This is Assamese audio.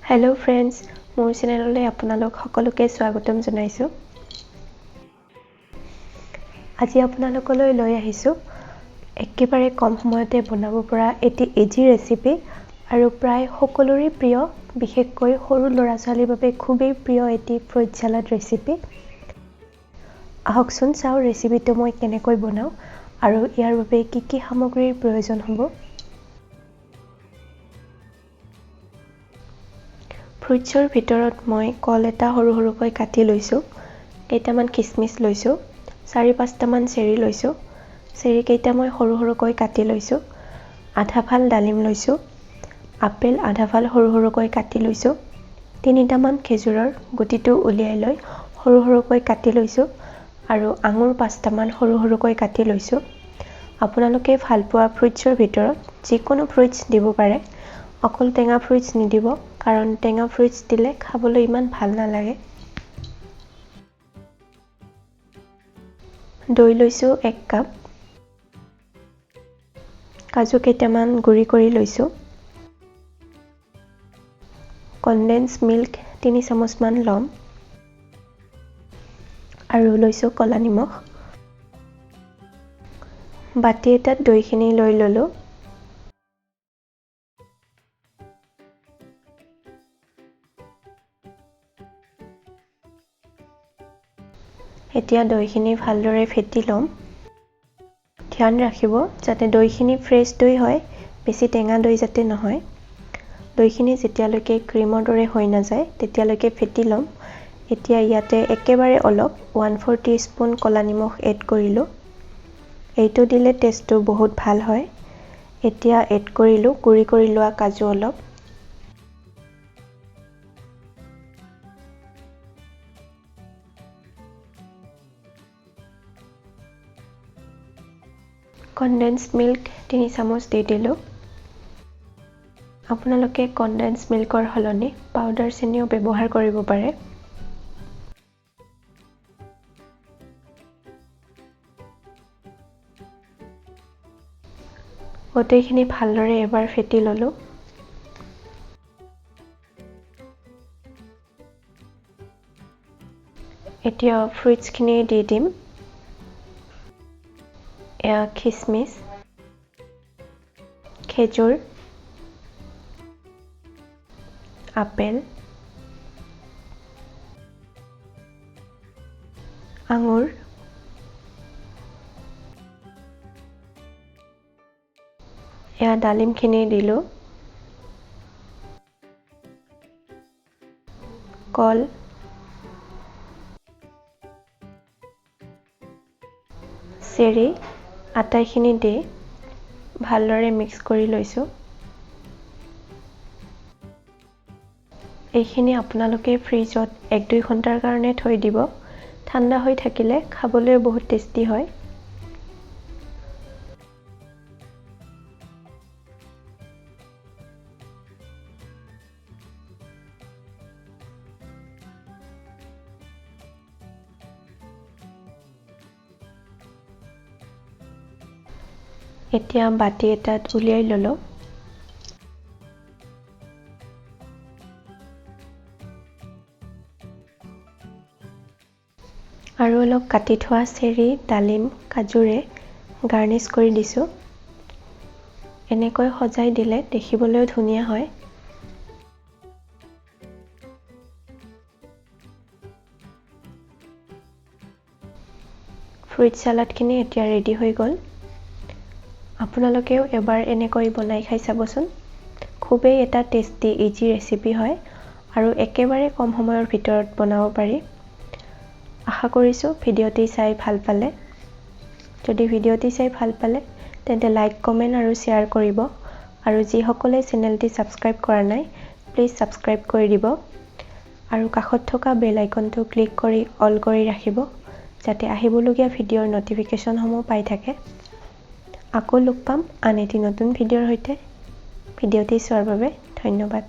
Hello friends, মোৰ চেনেললৈ আপোনালোক সকলোকে স্বাগতম জনাইছো। আজি আপোনালোকলৈ লৈ আহিছো একেবাৰে কম সময়তে বনাব পৰা এটি ইজি ৰেচিপি আৰু প্ৰায় সকলোৰে প্ৰিয়, বিশেষকৈ সৰু ল'ৰা-ছোৱালীৰ বাবে খুবেই প্ৰিয় এটি ফ্ৰুইট সালাড ৰেচিপি। আহকচোন চাও ৰেচিপিটো মই কেনেকৈ বনাও আৰু ইয়াৰ বাবে কি কি সামগ্ৰীৰ প্ৰয়োজন হ'ব। ফ্ৰুইটছৰ ভিতৰত মই কল এটা সৰু সৰুকৈ কাটি লৈছো, কেইটামান কিচমিচ লৈছো, 4-5টা মান চেৰি লৈছো, চেৰি কেইটা মই সৰু সৰুকৈ কাটি লৈছো, আধা ফাল ডালিম লৈছো, আপেল আধা ফাল সৰু সৰুকৈ কাটি লৈছো, 3টা মান খেজুৰৰ গুটিটো উলিয়াই লৈ সৰু সৰুকৈ কাটি লৈছো আৰু আঙুৰ 5টা মান সৰু সৰুকৈ কাটি লৈছো। আপোনালোকে ভাল পোৱা ফ্ৰুইটছৰ ভিতৰত যিকোনো ফ্ৰুইটছ দিব পাৰে, অকল টেঙা ফ্ৰুইটছ নিদিব কাৰণ টেঙা ফ্ৰুইটছ দিলে খাবলৈ ইমান ভাল নালাগে। দৈ লৈছো 1 কাপ, কাজু কেইটামান গুৰি কৰি লৈছো, কনডেন্স মিল্ক 3 চামুচ মান লম আৰু লৈছো কলা নিমখ। বাটি এটাত দৈখিনি লৈ ললো। এতিয়া দৈখিনি ভালদৰে ফেটি লম। ধ্যান ৰাখিব যাতে দৈখিনি ফ্ৰেছ দৈ হয়, বেছি টেঙা দৈ যাতে নহয়। দৈখিনি যেতিয়ালৈকে ক্ৰীমৰ দৰে হৈ নাযায় তেতিয়ালৈকে ফেটি লম। এতিয়া ইয়াতে একেবাৰে অলপ 1/4 টিস্পুন কলা নিমখ এড কৰিলো। এইটো দিলে টেষ্টটো বহুত ভাল হয়। এতিয়া এড কৰিলো গুৰি কৰি লোৱা কাজু অলপ, কনডেন্স মিল্ক 3 চামুচ দি দিলো। আপোনালোকে কনডেন্স মিল্কৰ সলনি পাউডাৰ চেনিও ব্যৱহাৰ কৰিব পাৰে। গোটেইখিনি ভালদৰে এবাৰ ফেটি ললো। এতিয়া ফ্ৰুইটছখিনি দি দিম। এয়া কিচমিচ, খেজুৰ, আপেল, আঙুৰ, এয়া ডালিমখিনি দিলো, কল, চেৰি আটাইখিনি দি ভালদৰে মিক্স কৰি লৈছো। এইখিনি আপোনালোকে ফ্ৰিজত 1-2 ঘণ্টাৰ কাৰণে থৈ দিব। ঠাণ্ডা হৈ থাকিলে খাবলৈ বহুত টেষ্টি হয়। এতিয়া বাটি এটাত উলিয়াই ললো। আৰু অলপ কাটি থোৱা চেৰি, ডালিম, কাজুৰে গাৰ্নিছ কৰি দিছো। এনেকৈ সজাই দিলে দেখিবলৈও ধুনীয়া হয়। ফ্ৰুইট সালাডখিনি এতিয়া ৰেডি হৈ গ'ল। আপোনালোকেও এবাৰ এনেকৈ বনাই খাই চাবচোন। খুবেই এটা টেষ্টি ইজি ৰেচিপি হয় আৰু একেবাৰে কম সময়ৰ ভিতৰত বনাব পাৰি। আশা কৰিছো ভিডিঅ'টি চাই ভাল পালে। যদি ভিডিঅ'টি চাই ভাল পালে তেন্তে লাইক, কমেন্ট আৰু শ্বেয়াৰ কৰিব আৰু যিসকলে চেনেলটি ছাবস্ক্ৰাইব কৰা নাই প্লিজ ছাবস্ক্ৰাইব কৰি দিব আৰু কাষত থকা বেল আইকনটো ক্লিক কৰি অল কৰি ৰাখিব যাতে আহিবলগীয়া ভিডিঅ'ৰ নটিফিকেশ্যনসমূহ পাই থাকে। আকৌ লগ পাম আন এটি নতুন ভিডিঅ'ৰ সৈতে। ভিডিঅ'টি চোৱাৰ বাবে ধন্যবাদ।